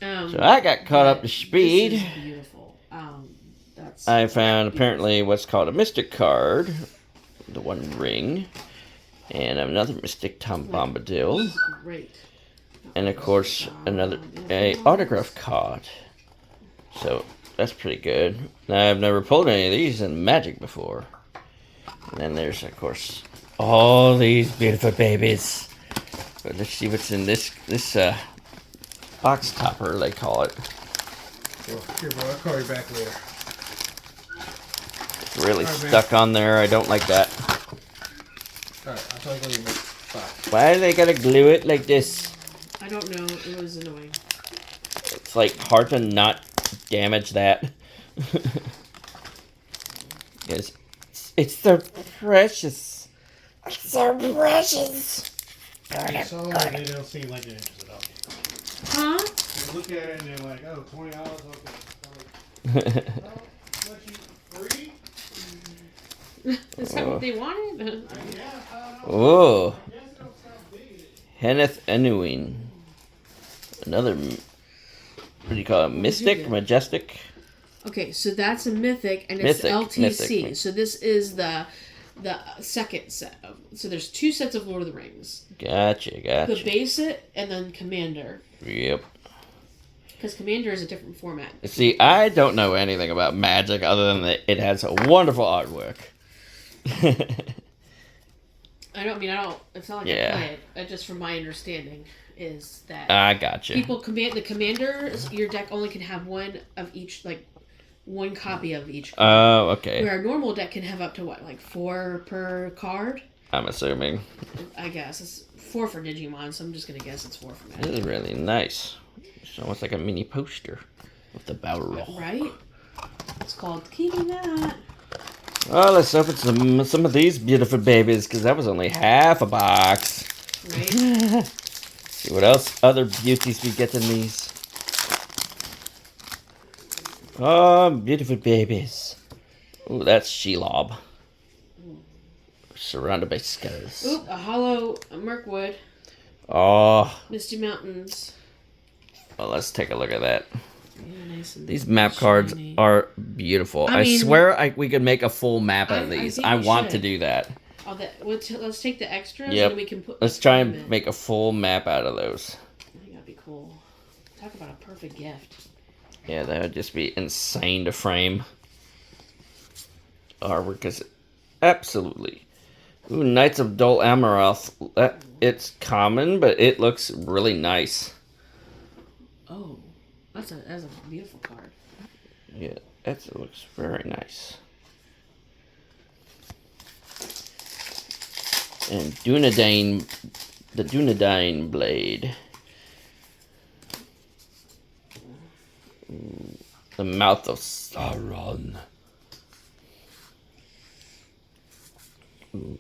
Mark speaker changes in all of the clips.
Speaker 1: So I got caught up to speed.
Speaker 2: This is beautiful.
Speaker 1: I found apparently what's called a mystic card, the One Ring, and another mystic Tom Bombadil,
Speaker 2: great.
Speaker 1: and of course another autograph card. So that's pretty good. Now, I've never pulled any of these in Magic before. And then there's of course all these beautiful babies. But let's see what's in this box topper, they call it.
Speaker 3: Well, here, bro, I'll call you back later.
Speaker 1: It's really stuck on there. I don't like that.
Speaker 3: Alright, I'll tell you when you make. Bye.
Speaker 1: Why do they gotta glue it like this?
Speaker 2: I don't know. It was annoying.
Speaker 1: It's like hard to not damage that. Because it's so precious. It's so precious.
Speaker 3: So they don't seem like they're interested.
Speaker 2: Huh?
Speaker 3: You look at it and they're like, oh, $20, okay. Well, let you free?
Speaker 2: Is that what they wanted?
Speaker 3: Yeah,
Speaker 1: Oh,
Speaker 3: I guess it don't sound big.
Speaker 1: Henneth Enuine. Another, what do you call it? Mystic? Majestic?
Speaker 2: Okay, so that's a mythic, and it's
Speaker 1: Mythic,
Speaker 2: LTC.
Speaker 1: mythic.
Speaker 2: So this is the second set. So there's 2 sets of Lord of the Rings.
Speaker 1: Gotcha.
Speaker 2: The base set, and then Commander.
Speaker 1: Yep.
Speaker 2: Because Commander is a different format.
Speaker 1: See, I don't know anything about Magic other than that it has a wonderful artwork.
Speaker 2: I don't. It's not like I play it. Just from my understanding, is that
Speaker 1: I gotcha.
Speaker 2: the commanders. Your deck only can have one of each, like one copy of each.
Speaker 1: Oh, okay.
Speaker 2: Where a normal deck can have up to what, like 4 per card.
Speaker 1: I'm assuming.
Speaker 2: I guess it's 4 for Digimon, so I'm just gonna guess it's 4 for Magic.
Speaker 1: This is really nice. It's almost like a mini poster with the barrel.
Speaker 2: Right? It's called Keeping That.
Speaker 1: Oh, let's open some of these beautiful babies, because that was only half a box.
Speaker 2: Right?
Speaker 1: See what else, other beauties we get in these. Oh, beautiful babies. Ooh, that's Shelob. Surrounded by skulls.
Speaker 2: Oop, a hollow Mirkwood.
Speaker 1: Oh.
Speaker 2: Misty Mountains.
Speaker 1: Well, let's take a look at that.
Speaker 2: Yeah, nice and
Speaker 1: These map cards
Speaker 2: shiny.
Speaker 1: are beautiful. I
Speaker 2: mean,
Speaker 1: swear we could make a full map out of
Speaker 2: I
Speaker 1: these.
Speaker 2: think
Speaker 1: I
Speaker 2: we
Speaker 1: want
Speaker 2: should.
Speaker 1: to do that.
Speaker 2: Oh, let's take the extras
Speaker 1: Yep.
Speaker 2: and we can put.
Speaker 1: Let's try
Speaker 2: them
Speaker 1: and
Speaker 2: in.
Speaker 1: make a full map out of those.
Speaker 2: I think that'd be cool. Talk about a perfect gift.
Speaker 1: Yeah, that would just be insane to frame. Artwork is absolutely. Ooh, Knights of Dol Amroth. It's common, but it looks really nice.
Speaker 2: Oh, that's a beautiful card.
Speaker 1: Yeah, that looks very nice. And Dunedain, the Dunedain Blade. Ooh, the Mouth of Sauron. Ooh.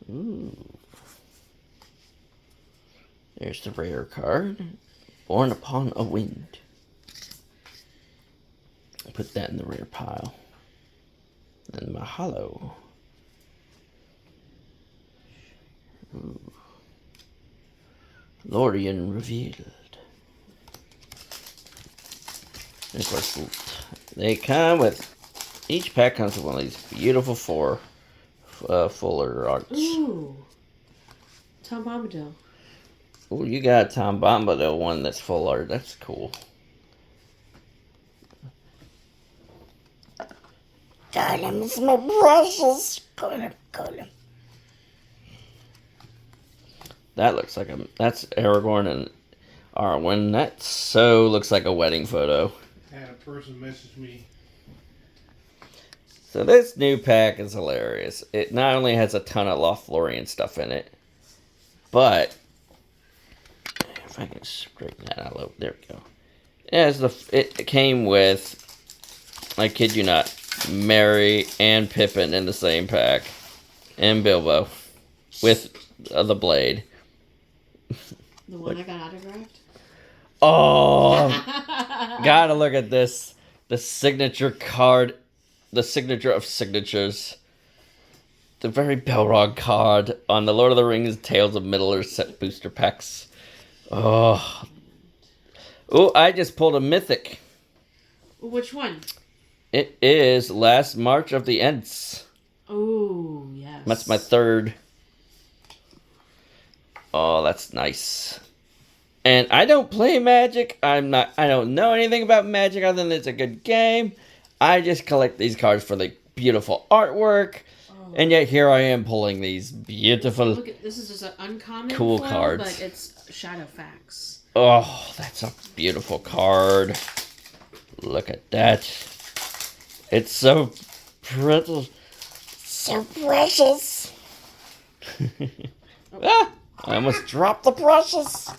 Speaker 1: Ooh. There's the rare card. Born Upon a Wind. Put that in the rare pile. And my hollow. Ooh. Lorien Revealed. And of course, they come with... Each pack comes with one of these beautiful fuller arts.
Speaker 2: Ooh, Tom Bombadil.
Speaker 1: Ooh, you got a Tom Bombadil one that's full art. That's cool. Gollum is my precious. Gollum. That looks like that's Aragorn and Arwen. That so looks like a wedding photo.
Speaker 3: I had a person message me.
Speaker 1: So this new pack is hilarious. It not only has a ton of Lothlorien stuff in it, but if I can straighten that out a little, there we go. It came with, I kid you not, Merry and Pippin in the same pack, and Bilbo with the blade.
Speaker 2: The one I got autographed.
Speaker 1: Oh, gotta look at this. The signature card. The signature of signatures. The very Belrog card on the Lord of the Rings Tales of Middle-earth set booster packs. Oh, Oh, I just pulled a mythic.
Speaker 2: Which one?
Speaker 1: It is Last March of the Ents.
Speaker 2: Oh, yes.
Speaker 1: That's my third. Oh, that's nice. And I don't play Magic. I don't know anything about Magic other than it's a good game. I just collect these cards for the beautiful artwork.
Speaker 2: Oh.
Speaker 1: And yet here I am pulling these beautiful,
Speaker 2: Look at this is just an uncommon
Speaker 1: cool
Speaker 2: foil,
Speaker 1: cards.
Speaker 2: but it's Shadowfax.
Speaker 1: Oh, that's a beautiful card. Look at that. It's so pretty. So precious. Ah, I almost dropped the brushes.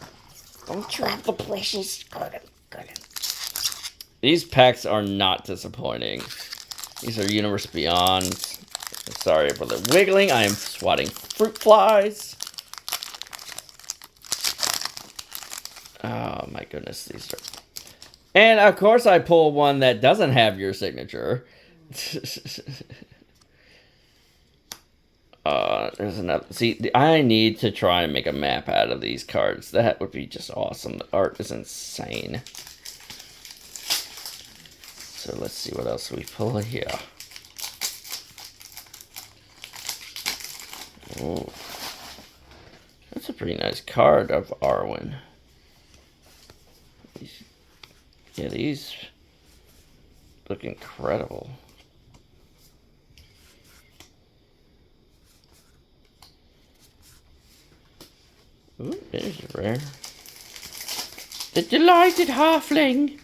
Speaker 1: Don't drop the brushes. Good. These packs are not disappointing. These are Universe Beyond. Sorry for the wiggling. I am swatting fruit flies. Oh my goodness, these are... And of course I pull one that doesn't have your signature. There's another... See, I need to try and make a map out of these cards. That would be just awesome. The art is insane. So let's see what else we pull here. Ooh. That's a pretty nice card of Arwen. Yeah, these look incredible. Ooh, there's a rare. The Delighted Halfling.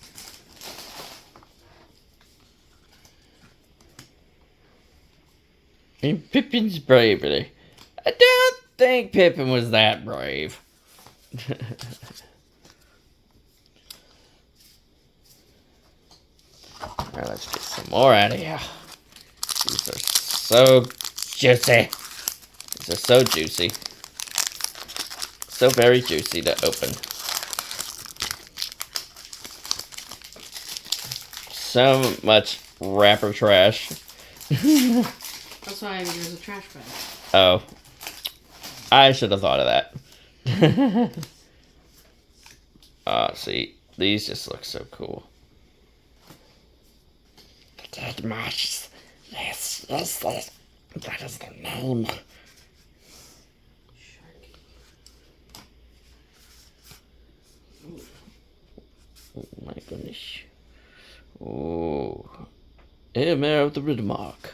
Speaker 1: And Pippin's bravery. I don't think Pippin was that brave. Alright, let's get some more out of here. These are so juicy. These are so juicy. So very juicy to open. So much wrapper trash.
Speaker 2: That's why there's a trash bag.
Speaker 1: Oh. I should have thought of that. See, these just look so cool. The Dead Marshes. Yes, that is the name. Oh my goodness. Oh. Mayor of the Ridmark.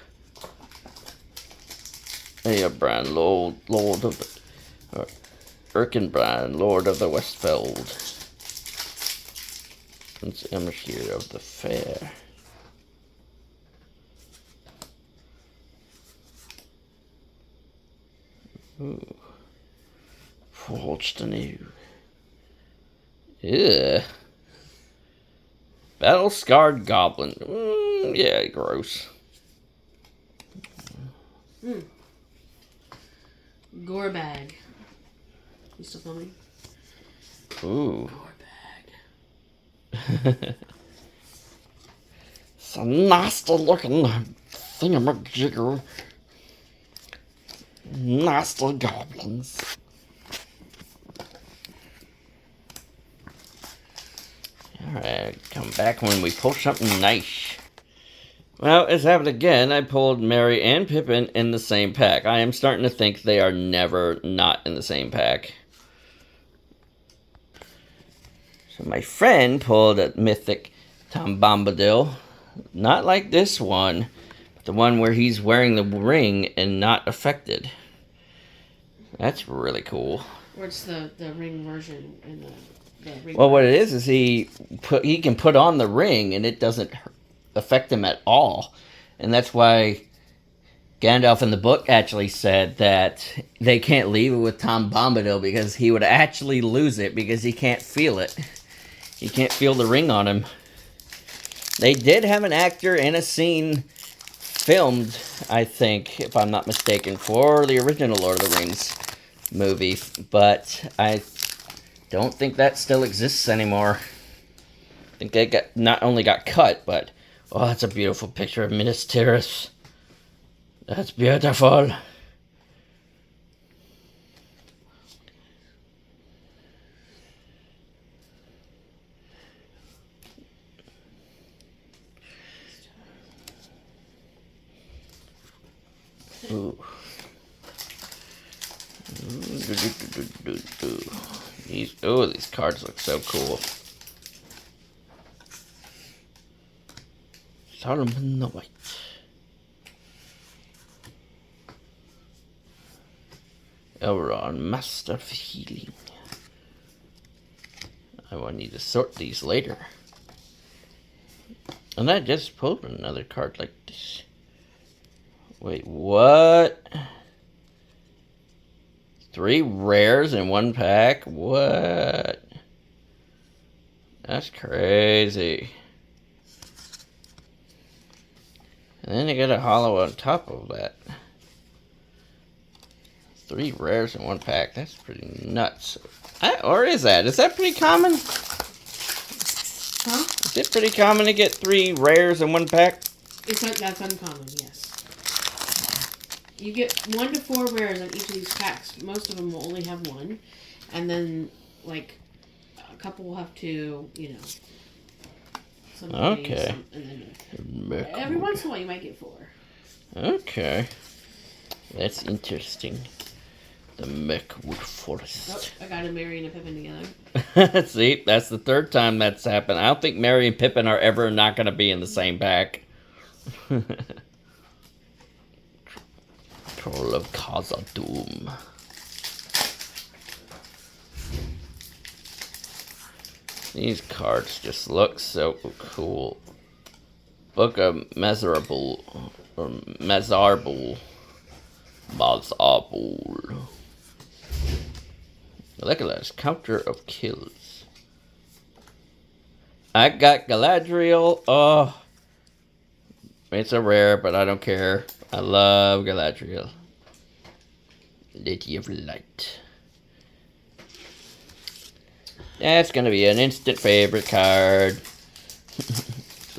Speaker 1: Brand, Lord of the... Erkenbrand, Lord of the Westfeld. Prince Emir of the Fair. Ooh. Forged anew. Yeah. Battle Scarred Goblin. Yeah, gross.
Speaker 2: Gore bag. You still filming?
Speaker 1: Ooh.
Speaker 2: Gore bag.
Speaker 1: It's a nasty looking thingamajigger. Nasty goblins. Alright, come back when we pull something nice. Well, it's happened again. I pulled Merry and Pippin in the same pack. I am starting to think they are never not in the same pack. So my friend pulled a mythic Tom Bombadil. Not like this one, but the one where he's wearing the ring and not affected. That's really cool.
Speaker 2: Where's the ring version in the ring?
Speaker 1: Well, what it is he can put on the ring and it doesn't affect him at all, and that's why Gandalf in the book actually said that they can't leave it with Tom Bombadil because he would actually lose it because he can't feel it. He can't feel the ring on him. They did have an actor in a scene filmed, I think, if I'm not mistaken, for the original Lord of the Rings movie, but I don't think that still exists anymore. I think they not only got cut, but oh, that's a beautiful picture of Minas Tirith. That's beautiful. These cards look so cool. Solomon the White. Elrond, Master of Healing. I will need to sort these later. And I just pulled another card like this. Wait, what? 3 rares in 1 pack? What? That's crazy. And then you get a holo on top of that. 3 rares in 1 pack. That's pretty nuts. Or is that? Is that pretty common?
Speaker 2: Huh?
Speaker 1: Is it pretty common to get 3 rares in 1 pack?
Speaker 2: That's uncommon, yes. You get 1 to 4 rares on each of these packs. Most of them will only have 1. And then, like, a couple will have 2, you know. Some
Speaker 1: Okay.
Speaker 2: and then every once in a while you might get 4.
Speaker 1: Okay. That's interesting. The Mechwood Forest.
Speaker 2: Oh, I got a Mary and a Pippin together.
Speaker 1: See, that's the 3rd time that's happened. I don't think Mary and Pippin are ever not going to be in the same pack. Troll of Khazad-dûm. These cards just look so cool. Book of Mezarbul. Or Mezarbul. Mezarbul. Look at this. Counter of kills. I got Galadriel. Oh. It's a rare, but I don't care. I love Galadriel. Lady of Light. That's gonna be an instant favorite card.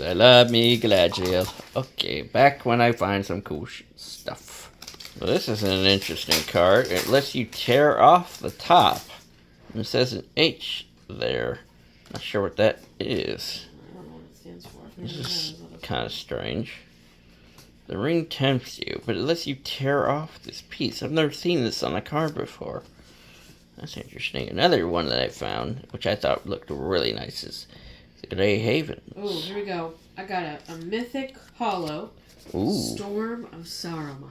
Speaker 1: I love me Galadriel. Okay, back when I find some cool stuff. Well, this is an interesting card. It lets you tear off the top. And it says an H there. Not sure what that is.
Speaker 2: I don't know what it stands for.
Speaker 1: This is kind of strange. The ring tempts you, but it lets you tear off this piece. I've never seen this on a card before. That's interesting. Another one that I found, which I thought looked really nice, is the Grey Haven.
Speaker 2: Oh, here we go. I got a mythic holo.
Speaker 1: Ooh.
Speaker 2: Storm of Saruman.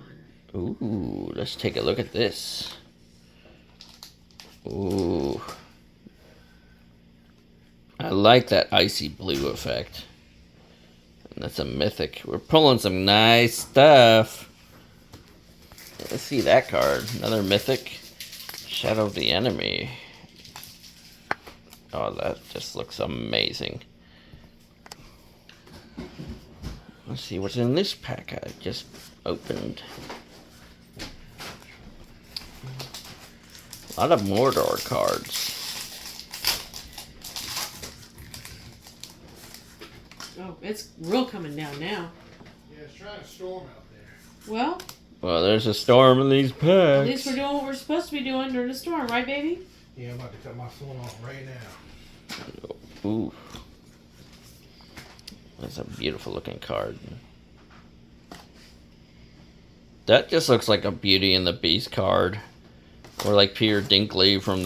Speaker 1: Ooh, let's take a look at this. Ooh. I like that icy blue effect. And that's a mythic. We're pulling some nice stuff. Let's see that card. Another mythic. Shadow of the Enemy. Oh, that just looks amazing. Let's see what's in this pack I just opened. A lot of Mordor cards.
Speaker 2: Oh, it's real coming down now.
Speaker 3: Yeah, it's trying to storm out there.
Speaker 2: Well,
Speaker 1: There's a storm in these packs.
Speaker 2: at least we're doing what we're supposed to be doing during the storm, right, baby?
Speaker 3: Yeah, I'm about to cut my phone off right now.
Speaker 1: Ooh. That's a beautiful looking card. That just looks like a Beauty and the Beast card. Or like Peter Dinklage from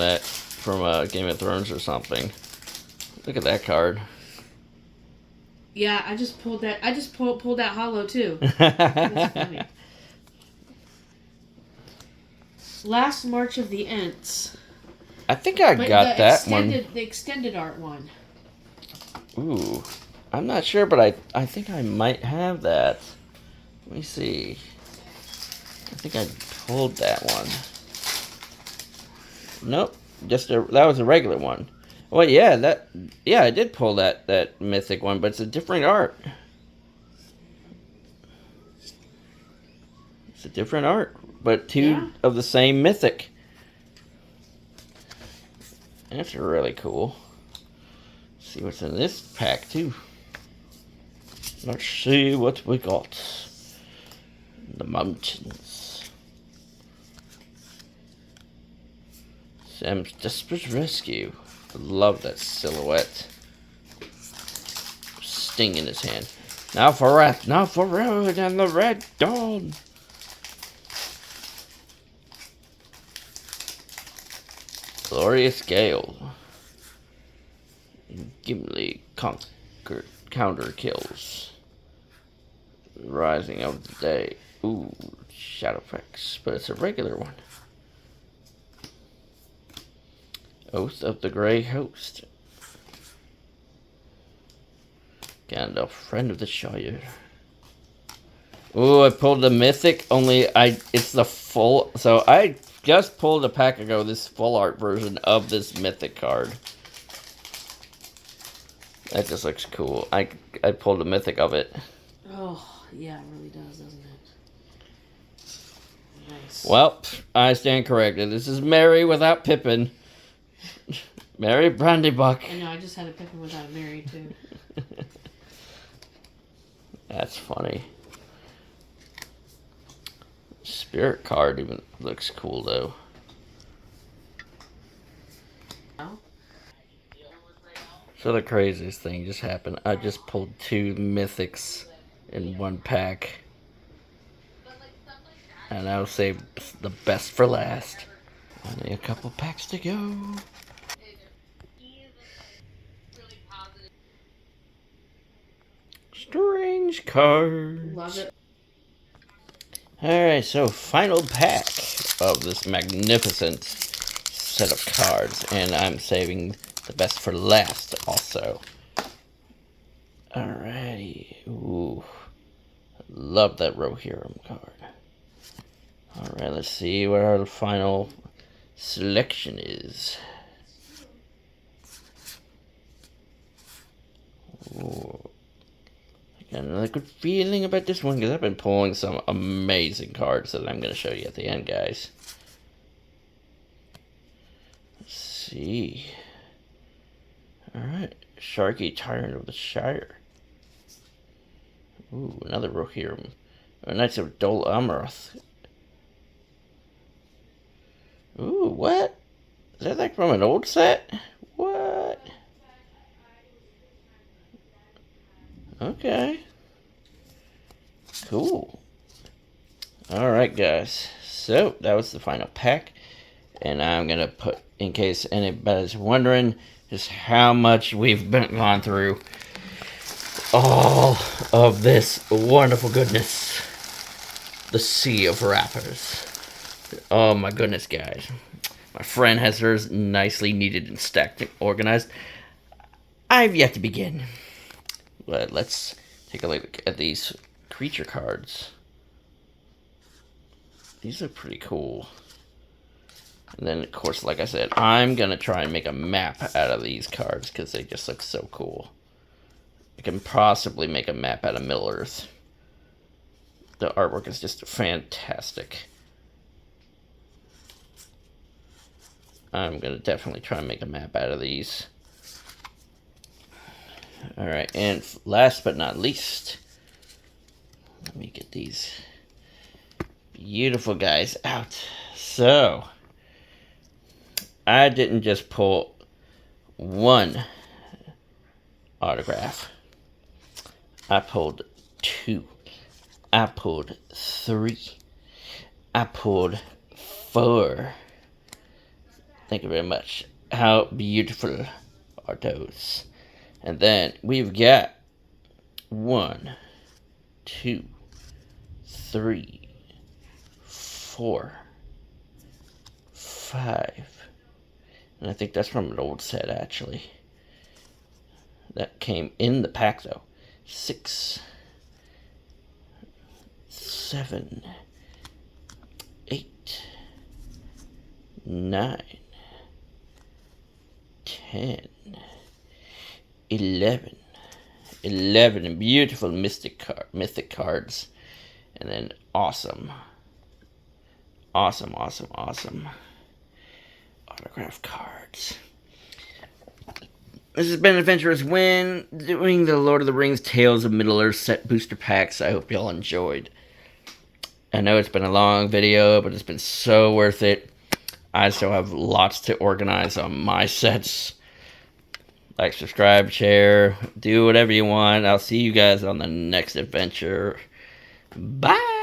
Speaker 1: Game of Thrones or something. Look at that card.
Speaker 2: Yeah, I just pulled that. I just pulled that holo too. That's funny. Last March of the Ents.
Speaker 1: I think I got that one.
Speaker 2: The extended art one.
Speaker 1: Ooh. I'm not sure, but I think I might have that. Let me see. I think I pulled that one. Nope. That was a regular one. Well, yeah, I did pull that mythic one, but it's a different art. It's a different art, but two of the same mythic. That's really cool. Let's see what's in this pack too. Let's see what we got. The mountains. Sam's Desperate Rescue. I love that silhouette. Sting in his hand. Now for wrath, now for road and the red dawn. Glorious Gale. Gimli counter kills. Rising of the Day. Ooh, Shadowfax, but it's a regular one. Oath of the Grey Host. Gandalf, Friend of the Shire. Ooh, I pulled the Mythic, only it's the full, so I just pulled a pack ago this full art version of this Mythic card. That just looks cool. I pulled a Mythic of it.
Speaker 2: Oh, yeah, it really does, doesn't it? Nice.
Speaker 1: Well, I stand corrected. This is Merry without Pippin. Merry Brandybuck.
Speaker 2: I know, I just had a Pippin without a Mary, too.
Speaker 1: That's funny. Spirit card even looks cool, though.
Speaker 2: Oh?
Speaker 1: So the craziest thing just happened. I just pulled 2 Mythics in one pack. And I'll save the best for last. Only a couple packs to go. Strange cards.
Speaker 2: Love it.
Speaker 1: Alright, so final pack of this magnificent set of cards. And I'm saving the best for last also. Alrighty. Ooh. Love that Rohirrim card. Alright, let's see what our final selection is. Ooh. I got another good feeling about this one because I've been pulling some amazing cards that I'm going to show you at the end, guys. Let's see. Alright, Sharky, Tyrant of the Shire. Ooh, another Rohirrim. Knights of Dol Amroth. Ooh, what? Is that like from an old set? What? Okay. Cool. Alright, guys. So, that was the final pack. And I'm going to put, in case anybody's wondering, just how much we've gone through. All of this wonderful goodness. The sea of wrappers. Oh my goodness, guys. My friend has hers nicely kneaded and stacked and organized. I've yet to begin. But let's take a look at these creature cards. These are pretty cool. And then, of course, like I said, I'm going to try and make a map out of these cards because they just look so cool. I can possibly make a map out of Middle-earth. The artwork is just fantastic. I'm going to definitely try and make a map out of these. Alright, and last but not least, let me get these beautiful guys out. So, I didn't just pull one autograph. I pulled 2. I pulled 3. I pulled 4. Thank you very much. How beautiful are those? And then we've got 1, 2, 3, 4, 5. And I think that's from an old set, actually. That came in the pack, though. 6, 7, 8, 9, 10, 11. 11 beautiful mythic cards. And then awesome autograph cards. This has been Adventurous Win, doing the Lord of the Rings Tales of Middle-earth set booster packs. I hope y'all enjoyed. I know it's been a long video, but it's been so worth it. I still have lots to organize on my sets. Like, subscribe, share, do whatever you want. I'll see you guys on the next adventure. Bye!